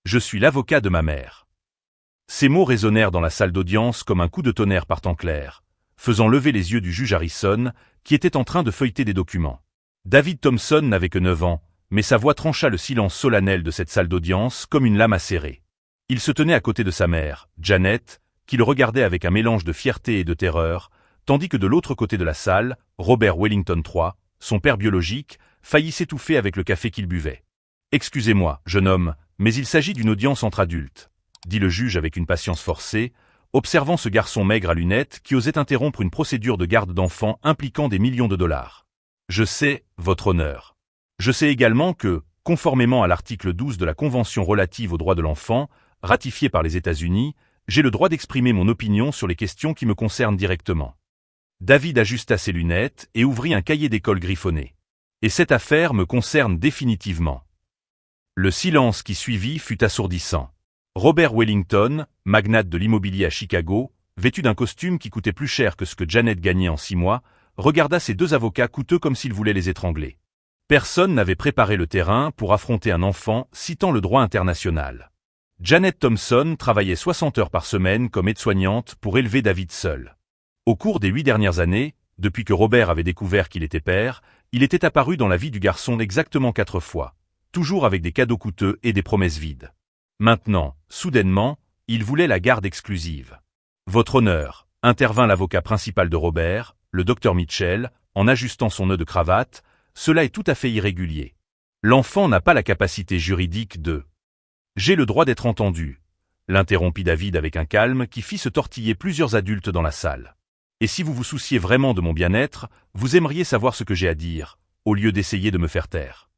Je suis l'avocat de ma mère. Ces mots résonnèrent dans la salle d'audience comme un coup de tonnerre par temps clair, faisant lever les yeux du juge Harrison, qui était en train de feuilleter des documents. David Thompson n'avait que 9 ans, mais sa voix trancha le silence solennel de cette salle d'audience comme une lame acérée. Il se tenait à côté de sa mère, Janet, qui le regardait avec un mélange de fierté et de terreur, tandis que de l'autre côté de la salle, Robert Wellington III, son père biologique, faillit s'étouffer avec le café qu'il buvait. « Excusez-moi, jeune homme, mais il s'agit d'une audience entre adultes », dit le juge avec une patience forcée, observant ce garçon maigre à lunettes qui osait interrompre une procédure de garde d'enfants impliquant des millions de dollars. « Je sais, votre honneur. Je sais également que, conformément à l'article 12 de la Convention relative aux droits de l'enfant, ratifiée par les États-Unis, j'ai le droit d'exprimer mon opinion sur les questions qui me concernent directement. » David ajusta ses lunettes et ouvrit un cahier d'école griffonné. « Et cette affaire me concerne définitivement. » Le silence qui suivit fut assourdissant. Robert Wellington, magnate de l'immobilier à Chicago, vêtu d'un costume qui coûtait plus cher que ce que Janet gagnait en 6 mois, regarda ses 2 avocats coûteux comme s'il voulait les étrangler. Personne n'avait préparé le terrain pour affronter un enfant citant le droit international. Janet Thompson travaillait 60 heures par semaine comme aide-soignante pour élever David seul. Au cours des 8 dernières années, depuis que Robert avait découvert qu'il était père, il était apparu dans la vie du garçon exactement 4 fois, toujours avec des cadeaux coûteux et des promesses vides. Maintenant, soudainement, il voulait la garde exclusive. « Votre honneur », intervint l'avocat principal de Robert, le docteur Mitchell, en ajustant son nœud de cravate, « cela est tout à fait irrégulier. L'enfant n'a pas la capacité juridique de... » « J'ai le droit d'être entendu », l'interrompit David avec un calme qui fit se tortiller plusieurs adultes dans la salle. « Et si vous vous souciez vraiment de mon bien-être, vous aimeriez savoir ce que j'ai à dire, au lieu d'essayer de me faire taire. »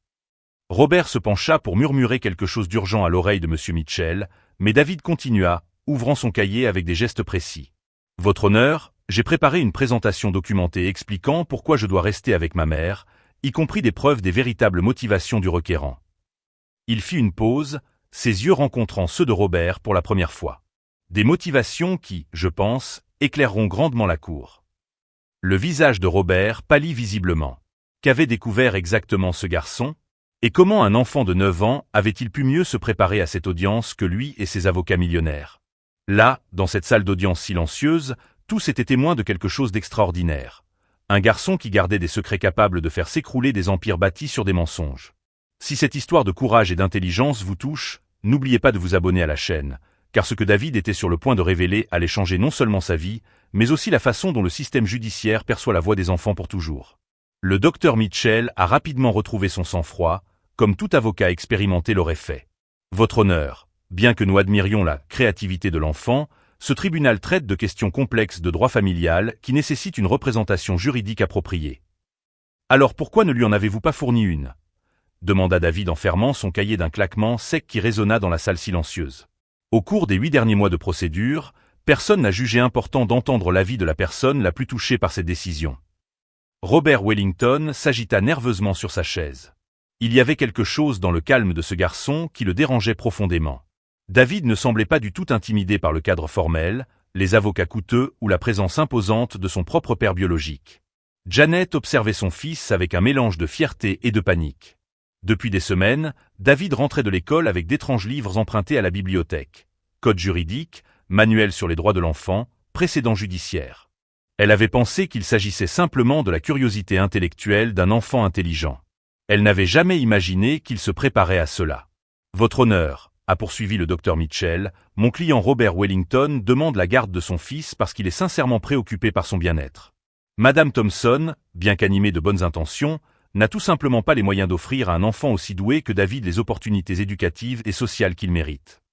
Robert se pencha pour murmurer quelque chose d'urgent à l'oreille de M. Mitchell, mais David continua, ouvrant son cahier avec des gestes précis. « Votre honneur, j'ai préparé une présentation documentée expliquant pourquoi je dois rester avec ma mère, y compris des preuves des véritables motivations du requérant. » Il fit une pause, ses yeux rencontrant ceux de Robert pour la première fois. Des motivations qui, je pense, éclaireront grandement la cour. Le visage de Robert pâlit visiblement. Qu'avait découvert exactement ce garçon? Et comment un enfant de 9 ans avait-il pu mieux se préparer à cette audience que lui et ses avocats millionnaires? Là, dans cette salle d'audience silencieuse, tous étaient témoins de quelque chose d'extraordinaire. Un garçon qui gardait des secrets capables de faire s'écrouler des empires bâtis sur des mensonges. Si cette histoire de courage et d'intelligence vous touche, n'oubliez pas de vous abonner à la chaîne, car ce que David était sur le point de révéler allait changer non seulement sa vie, mais aussi la façon dont le système judiciaire perçoit la voix des enfants pour toujours. Le docteur Mitchell a rapidement retrouvé son sang-froid, comme tout avocat expérimenté l'aurait fait. Votre honneur, bien que nous admirions la créativité de l'enfant, ce tribunal traite de questions complexes de droit familial qui nécessitent une représentation juridique appropriée. Alors pourquoi ne lui en avez-vous pas fourni une? Demanda David en fermant son cahier d'un claquement sec qui résonna dans la salle silencieuse. Au cours des 8 derniers mois de procédure, personne n'a jugé important d'entendre l'avis de la personne la plus touchée par cette décision. Robert Wellington s'agita nerveusement sur sa chaise. Il y avait quelque chose dans le calme de ce garçon qui le dérangeait profondément. David ne semblait pas du tout intimidé par le cadre formel, les avocats coûteux ou la présence imposante de son propre père biologique. Janet observait son fils avec un mélange de fierté et de panique. Depuis des semaines, David rentrait de l'école avec d'étranges livres empruntés à la bibliothèque. Code juridique, manuel sur les droits de l'enfant, précédents judiciaires. Elle avait pensé qu'il s'agissait simplement de la curiosité intellectuelle d'un enfant intelligent. Elle n'avait jamais imaginé qu'il se préparait à cela. « Votre honneur », a poursuivi le docteur Mitchell, « mon client Robert Wellington demande la garde de son fils parce qu'il est sincèrement préoccupé par son bien-être. Madame Thompson, bien qu'animée de bonnes intentions, n'a tout simplement pas les moyens d'offrir à un enfant aussi doué que David les opportunités éducatives et sociales qu'il mérite. »«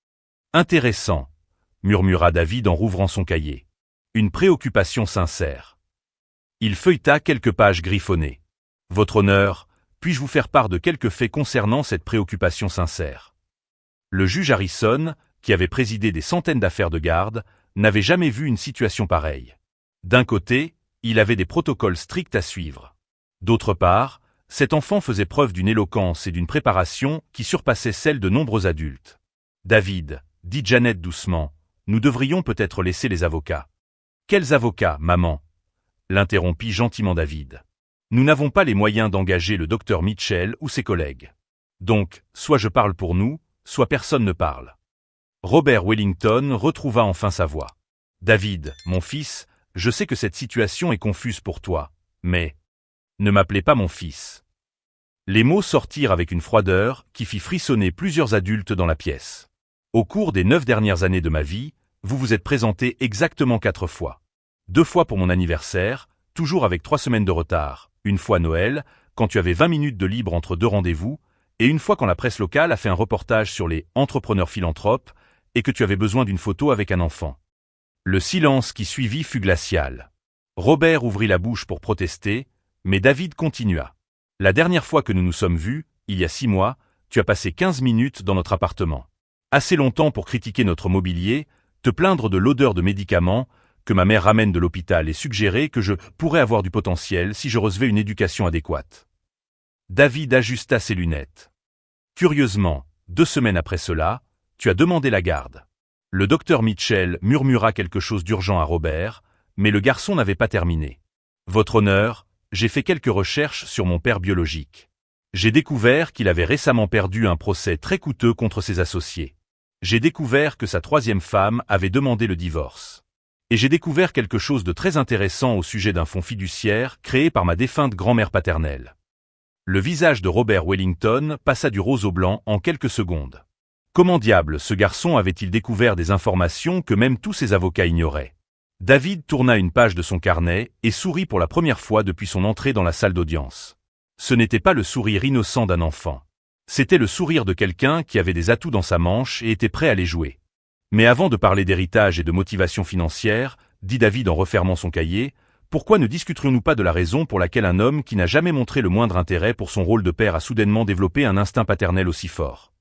Intéressant », murmura David en rouvrant son cahier. « Une préoccupation sincère. » Il feuilleta quelques pages griffonnées. « Votre honneur, puis-je vous faire part de quelques faits concernant cette préoccupation sincère? » Le juge Harrison, qui avait présidé des centaines d'affaires de garde, n'avait jamais vu une situation pareille. D'un côté, il avait des protocoles stricts à suivre. D'autre part, cet enfant faisait preuve d'une éloquence et d'une préparation qui surpassaient celles de nombreux adultes. « David, » dit Janet doucement, « nous devrions peut-être laisser les avocats. »« Quels avocats, maman ?» l'interrompit gentiment David. « Nous n'avons pas les moyens d'engager le docteur Mitchell ou ses collègues. Donc, soit je parle pour nous, soit personne ne parle. Robert Wellington retrouva enfin sa voix. David, mon fils, je sais que cette situation est confuse pour toi, mais ne m'appelez pas mon fils. Les mots sortirent avec une froideur qui fit frissonner plusieurs adultes dans la pièce. Au cours des 9 dernières années de ma vie, vous vous êtes présenté exactement 4 fois. 2 fois pour mon anniversaire, toujours avec 3 semaines de retard, une fois Noël, quand tu avais 20 minutes de libre entre 2 rendez-vous, et une fois quand la presse locale a fait un reportage sur les entrepreneurs philanthropes et que tu avais besoin d'une photo avec un enfant. Le silence qui suivit fut glacial. Robert ouvrit la bouche pour protester, mais David continua. La dernière fois que nous nous sommes vus, il y a 6 mois, tu as passé 15 minutes dans notre appartement. Assez longtemps pour critiquer notre mobilier, te plaindre de l'odeur de médicaments, que ma mère ramène de l'hôpital et suggérer que je pourrais avoir du potentiel si je recevais une éducation adéquate. David ajusta ses lunettes. Curieusement, 2 semaines après cela, tu as demandé la garde. Le docteur Mitchell murmura quelque chose d'urgent à Robert, mais le garçon n'avait pas terminé. Votre honneur, j'ai fait quelques recherches sur mon père biologique. J'ai découvert qu'il avait récemment perdu un procès très coûteux contre ses associés. J'ai découvert que sa 3e femme avait demandé le divorce. Et j'ai découvert quelque chose de très intéressant au sujet d'un fonds fiduciaire créé par ma défunte grand-mère paternelle. Le visage de Robert Wellington passa du rose au blanc en quelques secondes. Comment diable ce garçon avait-il découvert des informations que même tous ses avocats ignoraient? David tourna une page de son carnet et sourit pour la première fois depuis son entrée dans la salle d'audience. Ce n'était pas le sourire innocent d'un enfant. C'était le sourire de quelqu'un qui avait des atouts dans sa manche et était prêt à les jouer. Mais avant de parler d'héritage et de motivation financière, dit David en refermant son cahier, pourquoi ne discuterions-nous pas de la raison pour laquelle un homme qui n'a jamais montré le moindre intérêt pour son rôle de père a soudainement développé un instinct paternel aussi fort?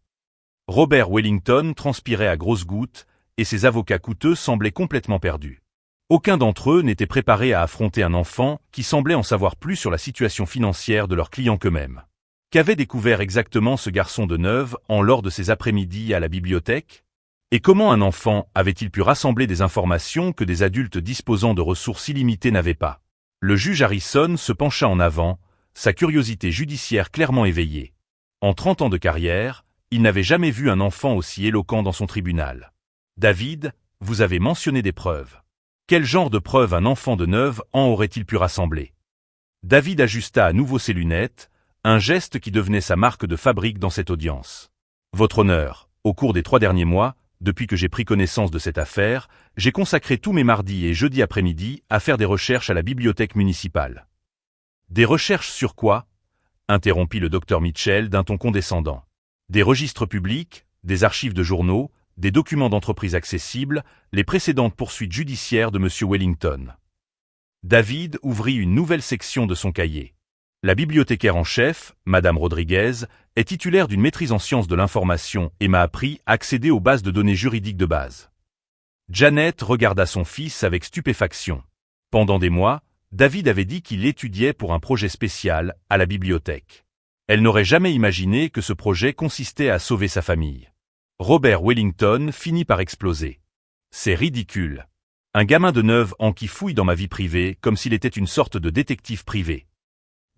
Robert Wellington transpirait à grosses gouttes, et ses avocats coûteux semblaient complètement perdus. Aucun d'entre eux n'était préparé à affronter un enfant qui semblait en savoir plus sur la situation financière de leurs clients qu'eux-mêmes. Qu'avait découvert exactement ce garçon de 9 ans lors de ses après-midi à la bibliothèque? Et comment un enfant avait-il pu rassembler des informations que des adultes disposant de ressources illimitées n'avaient pas? Le juge Harrison se pencha en avant, sa curiosité judiciaire clairement éveillée. En 30 ans de carrière, il n'avait jamais vu un enfant aussi éloquent dans son tribunal. David, vous avez mentionné des preuves. Quel genre de preuves un enfant de 9 ans aurait-il pu rassembler? David ajusta à nouveau ses lunettes, un geste qui devenait sa marque de fabrique dans cette audience. Votre honneur, au cours des 3 derniers mois, depuis que j'ai pris connaissance de cette affaire, j'ai consacré tous mes mardis et jeudis après-midi à faire des recherches à la bibliothèque municipale. Des recherches sur quoi? Interrompit le docteur Mitchell d'un ton condescendant. Des registres publics, des archives de journaux, des documents d'entreprise accessibles, les précédentes poursuites judiciaires de M. Wellington. David ouvrit une nouvelle section de son cahier. La bibliothécaire en chef, Madame Rodriguez, est titulaire d'une maîtrise en sciences de l'information et m'a appris à accéder aux bases de données juridiques de base. Janet regarda son fils avec stupéfaction. Pendant des mois, David avait dit qu'il étudiait pour un projet spécial à la bibliothèque. Elle n'aurait jamais imaginé que ce projet consistait à sauver sa famille. Robert Wellington finit par exploser. C'est ridicule. Un gamin de 9 ans qui fouille dans ma vie privée comme s'il était une sorte de détective privé.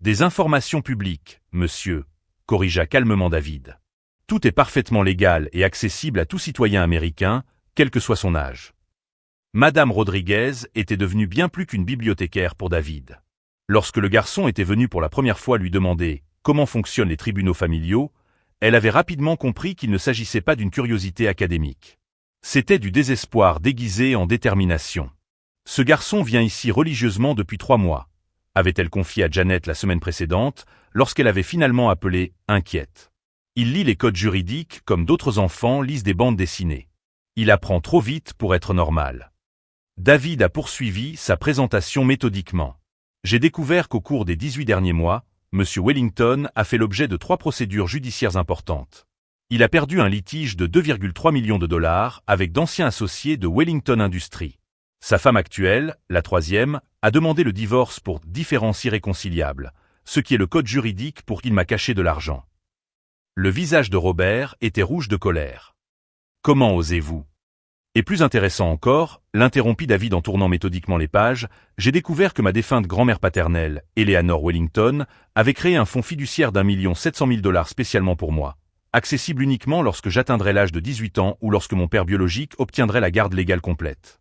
Des informations publiques, monsieur, corrigea calmement David. Tout est parfaitement légal et accessible à tout citoyen américain, quel que soit son âge. Madame Rodriguez était devenue bien plus qu'une bibliothécaire pour David. Lorsque le garçon était venu pour la première fois lui demander comment fonctionnent les tribunaux familiaux, elle avait rapidement compris qu'il ne s'agissait pas d'une curiosité académique. C'était du désespoir déguisé en détermination. Ce garçon vient ici religieusement depuis 3 mois, avait-elle confié à Janet la semaine précédente, lorsqu'elle avait finalement appelé inquiète. Il lit les codes juridiques comme d'autres enfants lisent des bandes dessinées. Il apprend trop vite pour être normal. David a poursuivi sa présentation méthodiquement. J'ai découvert qu'au cours des 18 derniers mois, M. Wellington a fait l'objet de 3 procédures judiciaires importantes. Il a perdu un litige de 2,3 millions de dollars avec d'anciens associés de Wellington Industries. Sa femme actuelle, la 3e, a demandé le divorce pour différences irréconciliables, ce qui est le code juridique pour qu'il m'a caché de l'argent. Le visage de Robert était rouge de colère. Comment osez-vous? Et plus intéressant encore, l'interrompit David en tournant méthodiquement les pages, j'ai découvert que ma défunte grand-mère paternelle, Eleanor Wellington, avait créé un fonds fiduciaire d'1 700 000 $ spécialement pour moi, accessible uniquement lorsque j'atteindrai l'âge de 18 ans ou lorsque mon père biologique obtiendrait la garde légale complète.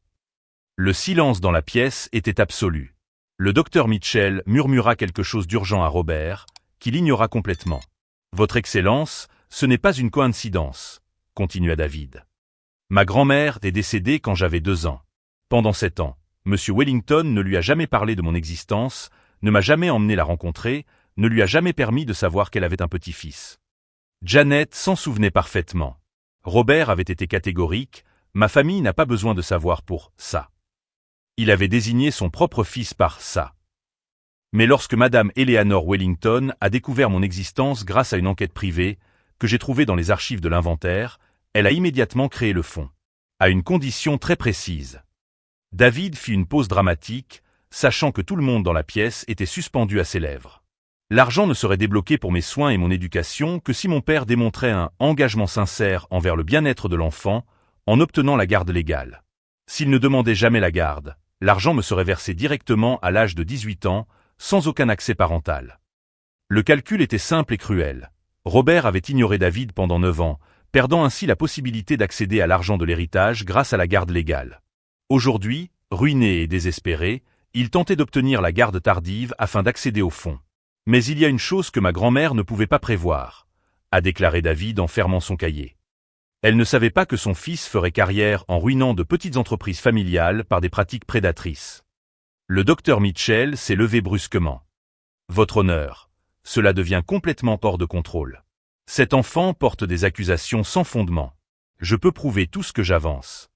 Le silence dans la pièce était absolu. Le docteur Mitchell murmura quelque chose d'urgent à Robert, qui l'ignora complètement. « Votre Excellence, ce n'est pas une coïncidence », continua David. « Ma grand-mère est décédée quand j'avais 2 ans. Pendant 7 ans, M. Wellington ne lui a jamais parlé de mon existence, ne m'a jamais emmené la rencontrer, ne lui a jamais permis de savoir qu'elle avait un petit-fils. » Janet s'en souvenait parfaitement. Robert avait été catégorique, « Ma famille n'a pas besoin de savoir pour ça. » Il avait désigné son propre fils par ça. Mais lorsque Madame Eleanor Wellington a découvert mon existence grâce à une enquête privée, que j'ai trouvée dans les archives de l'inventaire, elle a immédiatement créé le fonds. À une condition très précise. David fit une pause dramatique, sachant que tout le monde dans la pièce était suspendu à ses lèvres. L'argent ne serait débloqué pour mes soins et mon éducation que si mon père démontrait un engagement sincère envers le bien-être de l'enfant, en obtenant la garde légale. S'il ne demandait jamais la garde, l'argent me serait versé directement à l'âge de 18 ans, sans aucun accès parental. Le calcul était simple et cruel. Robert avait ignoré David pendant 9 ans, perdant ainsi la possibilité d'accéder à l'argent de l'héritage grâce à la garde légale. Aujourd'hui, ruiné et désespéré, il tentait d'obtenir la garde tardive afin d'accéder au fonds. Mais il y a une chose que ma grand-mère ne pouvait pas prévoir, a déclaré David en fermant son cahier. Elle ne savait pas que son fils ferait carrière en ruinant de petites entreprises familiales par des pratiques prédatrices. Le docteur Mitchell s'est levé brusquement. « Votre honneur, cela devient complètement hors de contrôle. Cet enfant porte des accusations sans fondement. Je peux prouver tout ce que j'avance. »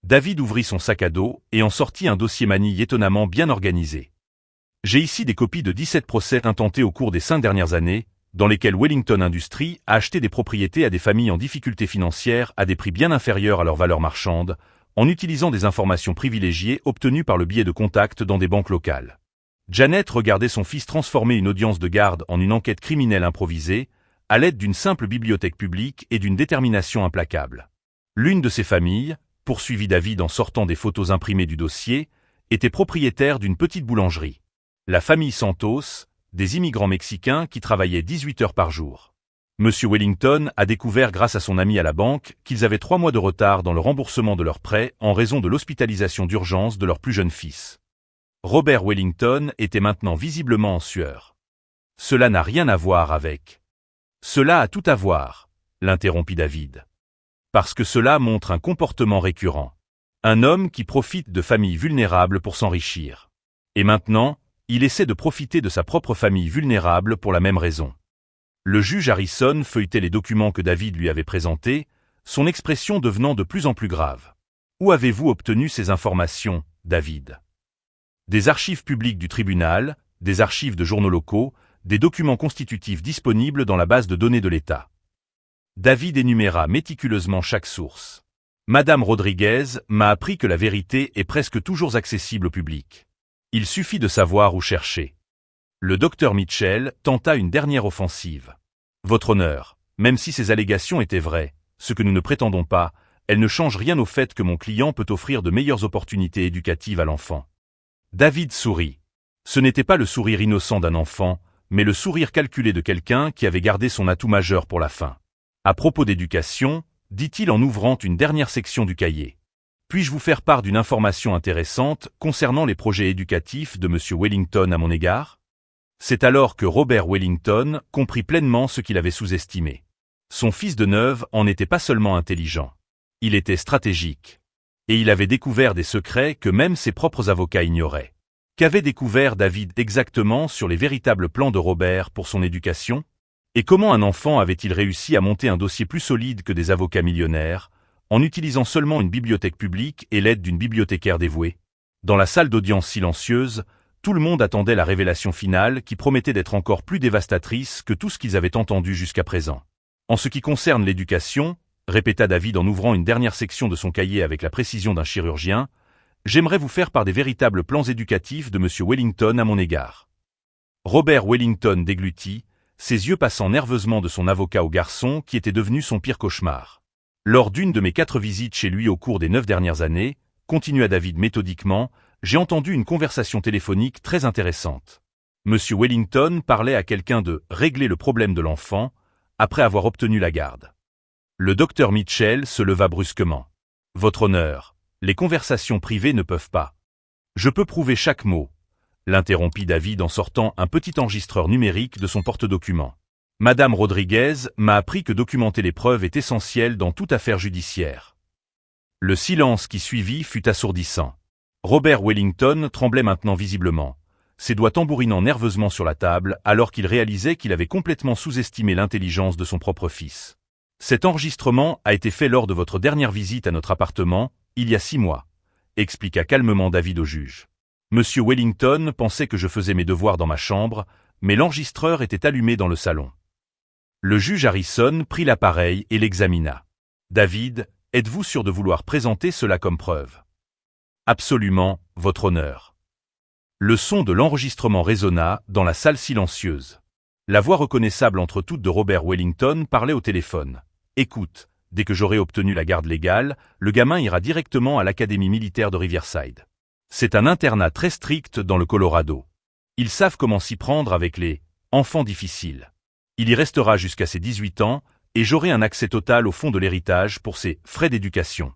David ouvrit son sac à dos et en sortit un dossier manille étonnamment bien organisé. J'ai ici des copies de 17 procès intentés au cours des 5 dernières années, dans lesquels Wellington Industries a acheté des propriétés à des familles en difficulté financière à des prix bien inférieurs à leur valeur marchande, en utilisant des informations privilégiées obtenues par le biais de contacts dans des banques locales. Janet regardait son fils transformer une audience de garde en une enquête criminelle improvisée, à l'aide d'une simple bibliothèque publique et d'une détermination implacable. L'une de ces familles, poursuivit David en sortant des photos imprimées du dossier, était propriétaire d'une petite boulangerie. La famille Santos, des immigrants mexicains qui travaillaient 18 heures par jour. M. Wellington a découvert grâce à son ami à la banque qu'ils avaient 3 mois de retard dans le remboursement de leurs prêts en raison de l'hospitalisation d'urgence de leur plus jeune fils. Robert Wellington était maintenant visiblement en sueur. Cela n'a rien à voir avec. Cela a tout à voir, l'interrompit David. Parce que cela montre un comportement récurrent. Un homme qui profite de familles vulnérables pour s'enrichir. Et maintenant, il essaie de profiter de sa propre famille vulnérable pour la même raison. Le juge Harrison feuilletait les documents que David lui avait présentés, son expression devenant de plus en plus grave. Où avez-vous obtenu ces informations, David? Des archives publiques du tribunal, des archives de journaux locaux, des documents constitutifs disponibles dans la base de données de l'État. David énuméra méticuleusement chaque source. Madame Rodriguez m'a appris que la vérité est presque toujours accessible au public. Il suffit de savoir où chercher. Le docteur Mitchell tenta une dernière offensive. Votre honneur, même si ces allégations étaient vraies, ce que nous ne prétendons pas, elles ne changent rien au fait que mon client peut offrir de meilleures opportunités éducatives à l'enfant. David sourit. Ce n'était pas le sourire innocent d'un enfant, mais le sourire calculé de quelqu'un qui avait gardé son atout majeur pour la fin. À propos d'éducation, dit-il en ouvrant une dernière section du cahier. Puis-je vous faire part d'une information intéressante concernant les projets éducatifs de M. Wellington à mon égard? C'est alors que Robert Wellington comprit pleinement ce qu'il avait sous-estimé. Son fils de 9 en était pas seulement intelligent. Il était stratégique. Et il avait découvert des secrets que même ses propres avocats ignoraient. Qu'avait découvert David exactement sur les véritables plans de Robert pour son éducation? Et comment un enfant avait-il réussi à monter un dossier plus solide que des avocats millionnaires, en utilisant seulement une bibliothèque publique et l'aide d'une bibliothécaire dévouée? Dans la salle d'audience silencieuse, tout le monde attendait la révélation finale qui promettait d'être encore plus dévastatrice que tout ce qu'ils avaient entendu jusqu'à présent. En ce qui concerne l'éducation, répéta David en ouvrant une dernière section de son cahier avec la précision d'un chirurgien, j'aimerais vous faire part des véritables plans éducatifs de M. Wellington à mon égard. Robert Wellington déglutit, ses yeux passant nerveusement de son avocat au garçon qui était devenu son pire cauchemar. Lors d'une de mes 4 visites chez lui au cours des 9 dernières années, continua David méthodiquement, j'ai entendu une conversation téléphonique très intéressante. M. Wellington parlait à quelqu'un de « régler le problème de l'enfant », après avoir obtenu la garde. Le docteur Mitchell se leva brusquement. « Votre honneur, les conversations privées ne peuvent pas. »« Je peux prouver chaque mot, » l'interrompit David en sortant un petit enregistreur numérique de son porte-documents. « Madame Rodriguez m'a appris que documenter les preuves est essentiel dans toute affaire judiciaire. » Le silence qui suivit fut assourdissant. Robert Wellington tremblait maintenant visiblement, ses doigts tambourinant nerveusement sur la table alors qu'il réalisait qu'il avait complètement sous-estimé l'intelligence de son propre fils. « Cet enregistrement a été fait lors de votre dernière visite à notre appartement, il y a 6 mois, » expliqua calmement David au juge. Monsieur Wellington pensait que je faisais mes devoirs dans ma chambre, mais l'enregistreur était allumé dans le salon. Le juge Harrison prit l'appareil et l'examina. « David, êtes-vous sûr de vouloir présenter cela comme preuve ? » « Absolument, votre honneur. » Le son de l'enregistrement résonna dans la salle silencieuse. La voix reconnaissable entre toutes de Robert Wellington parlait au téléphone. « Écoute, dès que j'aurai obtenu la garde légale, le gamin ira directement à l'académie militaire de Riverside. C'est un internat très strict dans le Colorado. Ils savent comment s'y prendre avec les « enfants difficiles ». Il y restera jusqu'à ses 18 ans et j'aurai un accès total au fonds de l'héritage pour ses frais d'éducation. »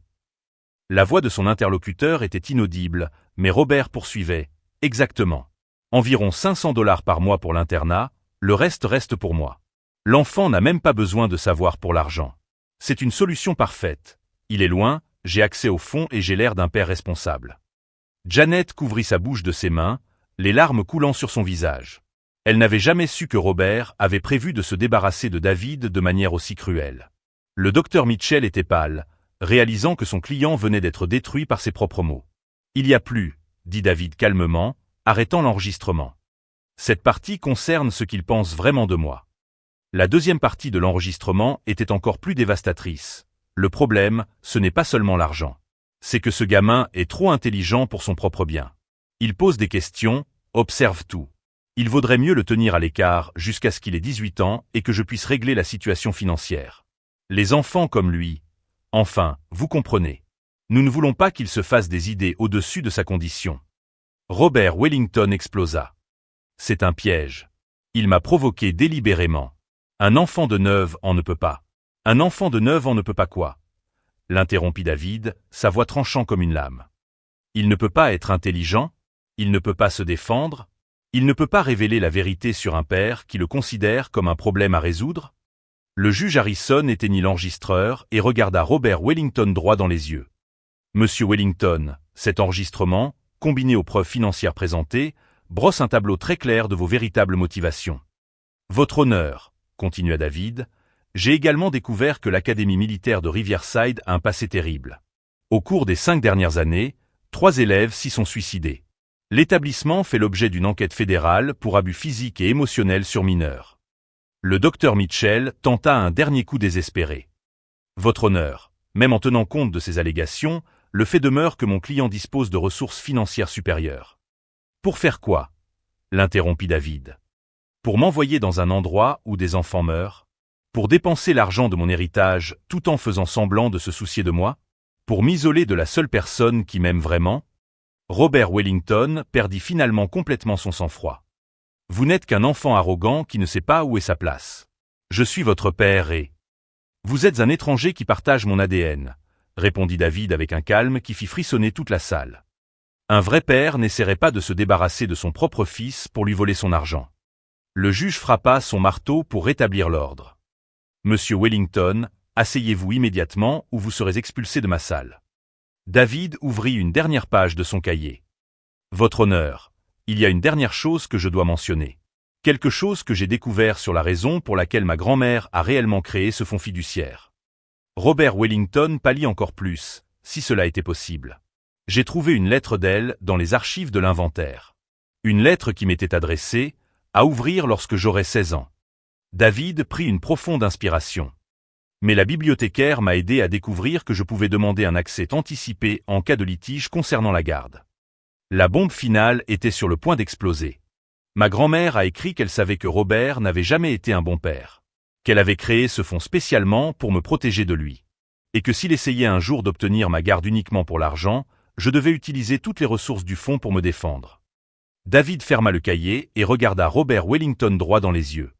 La voix de son interlocuteur était inaudible, mais Robert poursuivait. « Exactement. Environ 500 $ par mois pour l'internat, le reste pour moi. L'enfant n'a même pas besoin de savoir pour l'argent. C'est une solution parfaite. Il est loin, j'ai accès au fonds et j'ai l'air d'un père responsable. » Janet couvrit sa bouche de ses mains, les larmes coulant sur son visage. Elle n'avait jamais su que Robert avait prévu de se débarrasser de David de manière aussi cruelle. Le docteur Mitchell était pâle, réalisant que son client venait d'être détruit par ses propres mots. « Il y a plus, » dit David calmement, arrêtant l'enregistrement. « Cette partie concerne ce qu'il pense vraiment de moi. » La deuxième partie de l'enregistrement était encore plus dévastatrice. Le problème, ce n'est pas seulement l'argent. C'est que ce gamin est trop intelligent pour son propre bien. Il pose des questions, observe tout. Il vaudrait mieux le tenir à l'écart jusqu'à ce qu'il ait 18 ans et que je puisse régler la situation financière. Les enfants comme lui, enfin, vous comprenez. Nous ne voulons pas qu'il se fasse des idées au-dessus de sa condition. Robert Wellington explosa. C'est un piège. Il m'a provoqué délibérément. Un enfant de 9 ans ne peut pas. Un enfant de 9 ans ne peut pas quoi ? L'interrompit David, sa voix tranchant comme une lame. Il ne peut pas être intelligent, il ne peut pas se défendre, il ne peut pas révéler la vérité sur un père qui le considère comme un problème à résoudre ? Le juge Harrison éteignit l'enregistreur et regarda Robert Wellington droit dans les yeux. Monsieur Wellington, cet enregistrement, combiné aux preuves financières présentées, brosse un tableau très clair de vos véritables motivations. Votre honneur, continua David, j'ai également découvert que l'Académie militaire de Riverside a un passé terrible. Au cours des 5 dernières années, 3 élèves s'y sont suicidés. L'établissement fait l'objet d'une enquête fédérale pour abus physiques et émotionnels sur mineurs. Le docteur Mitchell tenta un dernier coup désespéré. Votre honneur, même en tenant compte de ces allégations, le fait demeure que mon client dispose de ressources financières supérieures. Pour faire quoi ? L'interrompit David. Pour m'envoyer dans un endroit où des enfants meurent ? Pour dépenser l'argent de mon héritage tout en faisant semblant de se soucier de moi ? Pour m'isoler de la seule personne qui m'aime vraiment ? Robert Wellington perdit finalement complètement son sang-froid. Vous n'êtes qu'un enfant arrogant qui ne sait pas où est sa place. Je suis votre père et... Vous êtes un étranger qui partage mon ADN, répondit David avec un calme qui fit frissonner toute la salle. Un vrai père n'essaierait pas de se débarrasser de son propre fils pour lui voler son argent. Le juge frappa son marteau pour rétablir l'ordre. Monsieur Wellington, asseyez-vous immédiatement ou vous serez expulsé de ma salle. David ouvrit une dernière page de son cahier. Votre honneur, il y a une dernière chose que je dois mentionner. Quelque chose que j'ai découvert sur la raison pour laquelle ma grand-mère a réellement créé ce fonds fiduciaire. Robert Wellington pâlit encore plus, si cela était possible. J'ai trouvé une lettre d'elle dans les archives de l'inventaire. Une lettre qui m'était adressée, à ouvrir lorsque j'aurais 16 ans. David prit une profonde inspiration. Mais la bibliothécaire m'a aidé à découvrir que je pouvais demander un accès anticipé en cas de litige concernant la garde. La bombe finale était sur le point d'exploser. Ma grand-mère a écrit qu'elle savait que Robert n'avait jamais été un bon père, qu'elle avait créé ce fonds spécialement pour me protéger de lui, et que s'il essayait un jour d'obtenir ma garde uniquement pour l'argent, je devais utiliser toutes les ressources du fonds pour me défendre. David ferma le cahier et regarda Robert Wellington droit dans les yeux.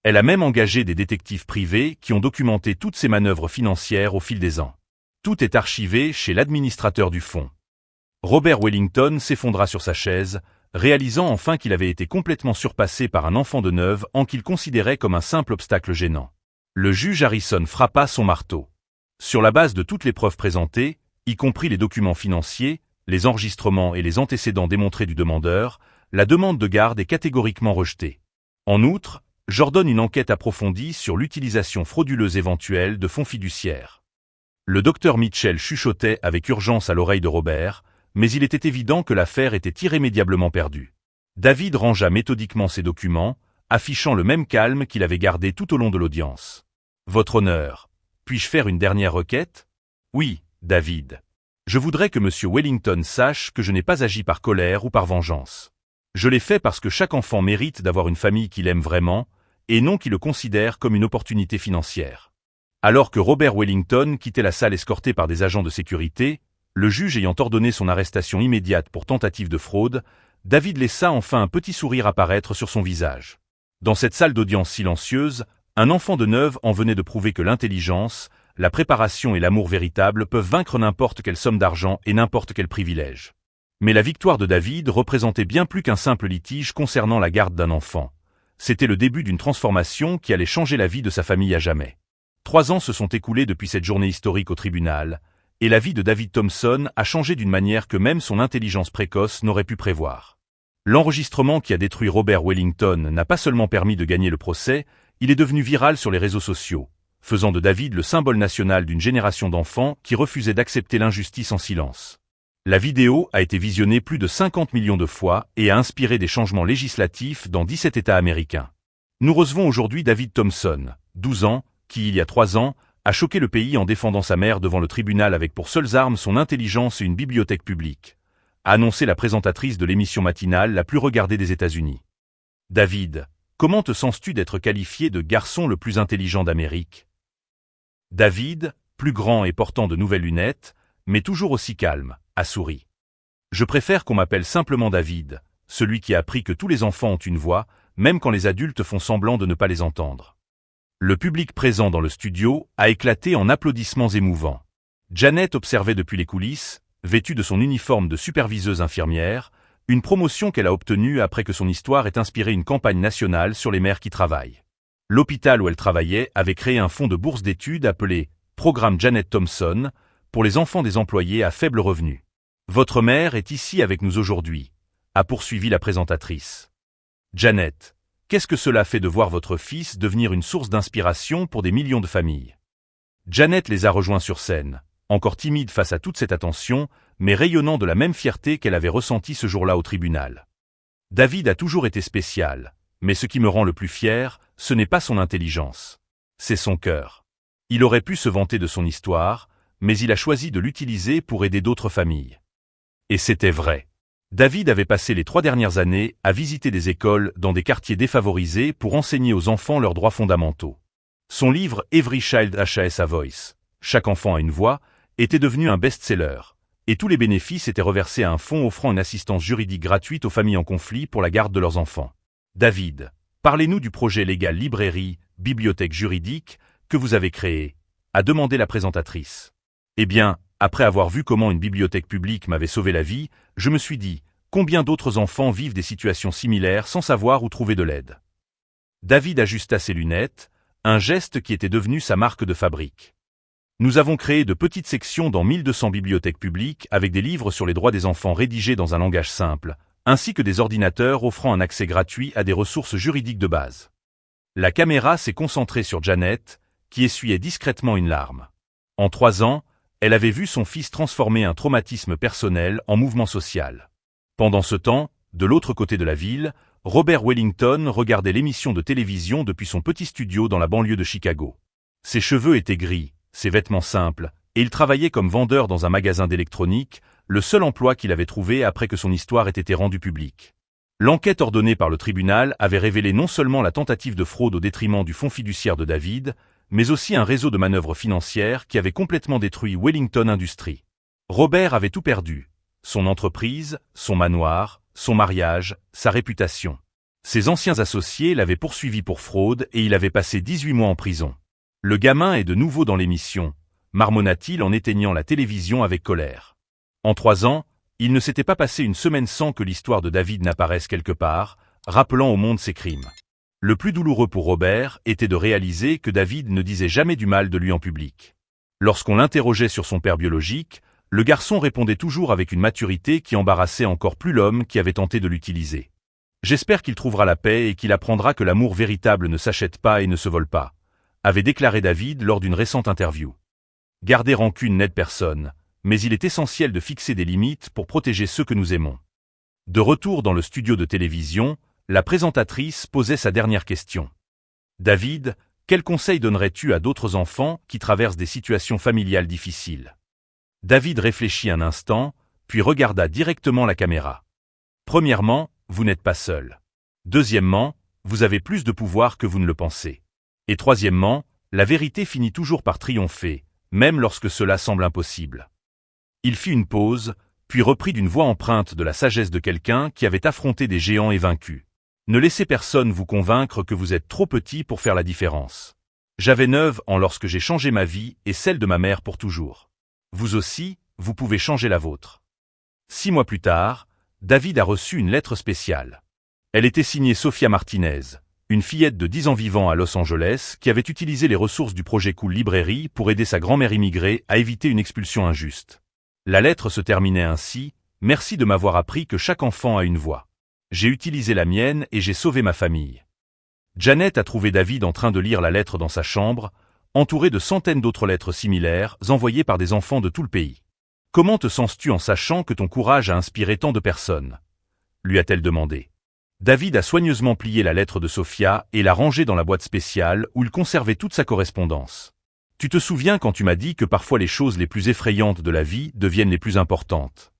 Elle a même engagé des détectives privés qui ont documenté toutes ses manœuvres financières au fil des ans. Tout est archivé chez l'administrateur du fonds. Robert Wellington s'effondra sur sa chaise, réalisant enfin qu'il avait été complètement surpassé par un enfant de 9 ans qu'il considérait comme un simple obstacle gênant. Le juge Harrison frappa son marteau. Sur la base de toutes les preuves présentées, y compris les documents financiers, les enregistrements et les antécédents démontrés du demandeur, la demande de garde est catégoriquement rejetée. En outre, j'ordonne une enquête approfondie sur l'utilisation frauduleuse éventuelle de fonds fiduciaires. Le docteur Mitchell chuchotait avec urgence à l'oreille de Robert, mais il était évident que l'affaire était irrémédiablement perdue. David rangea méthodiquement ses documents, affichant le même calme qu'il avait gardé tout au long de l'audience. « Votre honneur, puis-je faire une dernière requête ? » ?»« Oui, David. Je voudrais que M. Wellington sache que je n'ai pas agi par colère ou par vengeance. Je l'ai fait parce que chaque enfant mérite d'avoir une famille qu'il aime vraiment, et non qui le considère comme une opportunité financière. » Alors que Robert Wellington quittait la salle escorté par des agents de sécurité, le juge ayant ordonné son arrestation immédiate pour tentative de fraude, David laissa enfin un petit sourire apparaître sur son visage. Dans cette salle d'audience silencieuse, un enfant de 9 ans venait de prouver que l'intelligence, la préparation et l'amour véritable peuvent vaincre n'importe quelle somme d'argent et n'importe quel privilège. Mais la victoire de David représentait bien plus qu'un simple litige concernant la garde d'un enfant. C'était le début d'une transformation qui allait changer la vie de sa famille à jamais. 3 ans se sont écoulés depuis cette journée historique au tribunal, et la vie de David Thompson a changé d'une manière que même son intelligence précoce n'aurait pu prévoir. L'enregistrement qui a détruit Robert Wellington n'a pas seulement permis de gagner le procès, il est devenu viral sur les réseaux sociaux, faisant de David le symbole national d'une génération d'enfants qui refusaient d'accepter l'injustice en silence. La vidéo a été visionnée plus de 50 millions de fois et a inspiré des changements législatifs dans 17 États américains. Nous recevons aujourd'hui David Thompson, 12 ans, qui, il y a 3 ans, a choqué le pays en défendant sa mère devant le tribunal avec pour seules armes son intelligence et une bibliothèque publique, a annoncé la présentatrice de l'émission matinale la plus regardée des États-Unis. David, comment te sens-tu d'être qualifié de garçon le plus intelligent d'Amérique ? David, plus grand et portant de nouvelles lunettes, mais toujours aussi calme, a souri. Je préfère qu'on m'appelle simplement David, celui qui a appris que tous les enfants ont une voix, même quand les adultes font semblant de ne pas les entendre. Le public présent dans le studio a éclaté en applaudissements émouvants. Janet observait depuis les coulisses, vêtue de son uniforme de superviseuse infirmière, une promotion qu'elle a obtenue après que son histoire ait inspiré une campagne nationale sur les mères qui travaillent. L'hôpital où elle travaillait avait créé un fonds de bourse d'études appelé « Programme Janet Thompson » pour les enfants des employés à faible revenu. « Votre mère est ici avec nous aujourd'hui », a poursuivi la présentatrice. Janet, qu'est-ce que cela fait de voir votre fils devenir une source d'inspiration pour des millions de familles ? Janet les a rejoints sur scène, encore timide face à toute cette attention, mais rayonnant de la même fierté qu'elle avait ressentie ce jour-là au tribunal. David a toujours été spécial, mais ce qui me rend le plus fier, ce n'est pas son intelligence. C'est son cœur. Il aurait pu se vanter de son histoire, mais il a choisi de l'utiliser pour aider d'autres familles. Et c'était vrai. David avait passé les 3 dernières années à visiter des écoles dans des quartiers défavorisés pour enseigner aux enfants leurs droits fondamentaux. Son livre Every Child Has a Voice, Chaque enfant a une voix, était devenu un best-seller, et tous les bénéfices étaient reversés à un fonds offrant une assistance juridique gratuite aux familles en conflit pour la garde de leurs enfants. David, parlez-nous du projet légal librairie, bibliothèque juridique, que vous avez créé, a demandé la présentatrice. Eh bien, après avoir vu comment une bibliothèque publique m'avait sauvé la vie, je me suis dit, combien d'autres enfants vivent des situations similaires sans savoir où trouver de l'aide. David ajusta ses lunettes, un geste qui était devenu sa marque de fabrique. Nous avons créé de petites sections dans 1200 bibliothèques publiques avec des livres sur les droits des enfants rédigés dans un langage simple, ainsi que des ordinateurs offrant un accès gratuit à des ressources juridiques de base. La caméra s'est concentrée sur Janet, qui essuyait discrètement une larme. En 3 ans, elle avait vu son fils transformer un traumatisme personnel en mouvement social. Pendant ce temps, de l'autre côté de la ville, Robert Wellington regardait l'émission de télévision depuis son petit studio dans la banlieue de Chicago. Ses cheveux étaient gris, ses vêtements simples, et il travaillait comme vendeur dans un magasin d'électronique, le seul emploi qu'il avait trouvé après que son histoire ait été rendue publique. L'enquête ordonnée par le tribunal avait révélé non seulement la tentative de fraude au détriment du fonds fiduciaire de David, mais aussi un réseau de manœuvres financières qui avait complètement détruit Wellington Industries. Robert avait tout perdu, son entreprise, son manoir, son mariage, sa réputation. Ses anciens associés l'avaient poursuivi pour fraude et il avait passé 18 mois en prison. Le gamin est de nouveau dans l'émission, marmonna-t-il en éteignant la télévision avec colère. En 3 ans, il ne s'était pas passé une semaine sans que l'histoire de David n'apparaisse quelque part, rappelant au monde ses crimes. Le plus douloureux pour Robert était de réaliser que David ne disait jamais du mal de lui en public. Lorsqu'on l'interrogeait sur son père biologique, le garçon répondait toujours avec une maturité qui embarrassait encore plus l'homme qui avait tenté de l'utiliser. « J'espère qu'il trouvera la paix et qu'il apprendra que l'amour véritable ne s'achète pas et ne se vole pas », avait déclaré David lors d'une récente interview. Garder rancune n'aide personne, mais il est essentiel de fixer des limites pour protéger ceux que nous aimons. De retour dans le studio de télévision, la présentatrice posait sa dernière question. « David, quel conseil donnerais-tu à d'autres enfants qui traversent des situations familiales difficiles ?» David réfléchit un instant, puis regarda directement la caméra. « Premièrement, vous n'êtes pas seul. Deuxièmement, vous avez plus de pouvoir que vous ne le pensez. Et troisièmement, la vérité finit toujours par triompher, même lorsque cela semble impossible. » Il fit une pause, puis reprit d'une voix empreinte de la sagesse de quelqu'un qui avait affronté des géants et vaincu. « Ne laissez personne vous convaincre que vous êtes trop petit pour faire la différence. J'avais 9 ans lorsque j'ai changé ma vie et celle de ma mère pour toujours. Vous aussi, vous pouvez changer la vôtre. » 6 mois plus tard, David a reçu une lettre spéciale. Elle était signée Sophia Martinez, une fillette de 10 ans vivant à Los Angeles qui avait utilisé les ressources du projet Cool Librairie pour aider sa grand-mère immigrée à éviter une expulsion injuste. La lettre se terminait ainsi: « Merci de m'avoir appris que chaque enfant a une voix. J'ai utilisé la mienne et j'ai sauvé ma famille. » Janet a trouvé David en train de lire la lettre dans sa chambre, entouré de centaines d'autres lettres similaires envoyées par des enfants de tout le pays. « Comment te sens-tu en sachant que ton courage a inspiré tant de personnes ?» lui a-t-elle demandé. David a soigneusement plié la lettre de Sophia et l'a rangée dans la boîte spéciale où il conservait toute sa correspondance. « Tu te souviens quand tu m'as dit que parfois les choses les plus effrayantes de la vie deviennent les plus importantes ?»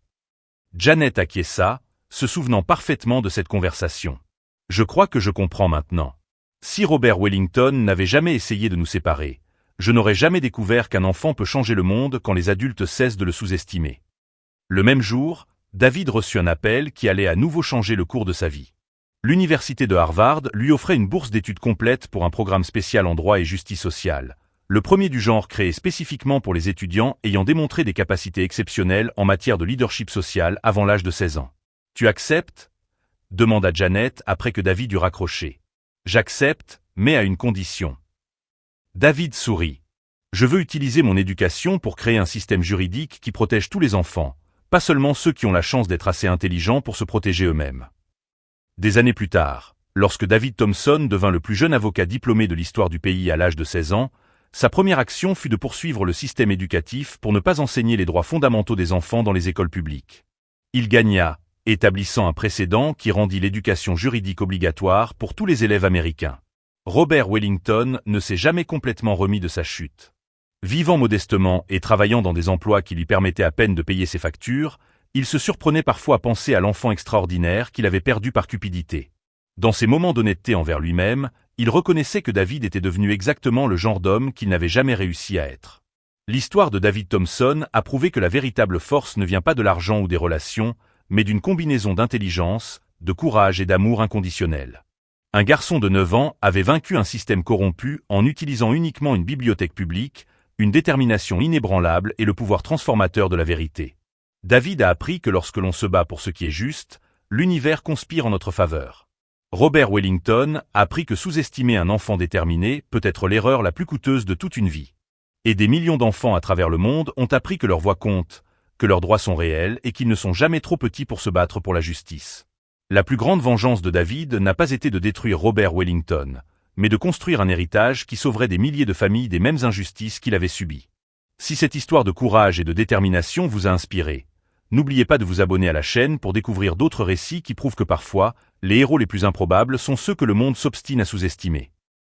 Janet acquiesça, se souvenant parfaitement de cette conversation. « Je crois que je comprends maintenant. Si Robert Wellington n'avait jamais essayé de nous séparer, je n'aurais jamais découvert qu'un enfant peut changer le monde quand les adultes cessent de le sous-estimer. » Le même jour, David reçut un appel qui allait à nouveau changer le cours de sa vie. L'université de Harvard lui offrait une bourse d'études complète pour un programme spécial en droit et justice sociale, le premier du genre créé spécifiquement pour les étudiants ayant démontré des capacités exceptionnelles en matière de leadership social avant l'âge de 16 ans. « Tu acceptes ?» demanda Janet après que David eut raccroché. « J'accepte, mais à une condition. » David sourit. « Je veux utiliser mon éducation pour créer un système juridique qui protège tous les enfants, pas seulement ceux qui ont la chance d'être assez intelligents pour se protéger eux-mêmes. » Des années plus tard, lorsque David Thompson devint le plus jeune avocat diplômé de l'histoire du pays à l'âge de 16 ans, sa première action fut de poursuivre le système éducatif pour ne pas enseigner les droits fondamentaux des enfants dans les écoles publiques. Il gagna, établissant un précédent qui rendit l'éducation juridique obligatoire pour tous les élèves américains. Robert Wellington ne s'est jamais complètement remis de sa chute. Vivant modestement et travaillant dans des emplois qui lui permettaient à peine de payer ses factures, il se surprenait parfois à penser à l'enfant extraordinaire qu'il avait perdu par cupidité. Dans ses moments d'honnêteté envers lui-même, il reconnaissait que David était devenu exactement le genre d'homme qu'il n'avait jamais réussi à être. L'histoire de David Thompson a prouvé que la véritable force ne vient pas de l'argent ou des relations, mais d'une combinaison d'intelligence, de courage et d'amour inconditionnel. Un garçon de 9 ans avait vaincu un système corrompu en utilisant uniquement une bibliothèque publique, une détermination inébranlable et le pouvoir transformateur de la vérité. David a appris que lorsque l'on se bat pour ce qui est juste, l'univers conspire en notre faveur. Robert Wellington a appris que sous-estimer un enfant déterminé peut être l'erreur la plus coûteuse de toute une vie. Et des millions d'enfants à travers le monde ont appris que leur voix compte, que leurs droits sont réels et qu'ils ne sont jamais trop petits pour se battre pour la justice. La plus grande vengeance de David n'a pas été de détruire Robert Wellington, mais de construire un héritage qui sauverait des milliers de familles des mêmes injustices qu'il avait subies. Si cette histoire de courage et de détermination vous a inspiré, n'oubliez pas de vous abonner à la chaîne pour découvrir d'autres récits qui prouvent que parfois, les héros les plus improbables sont ceux que le monde s'obstine à sous-estimer.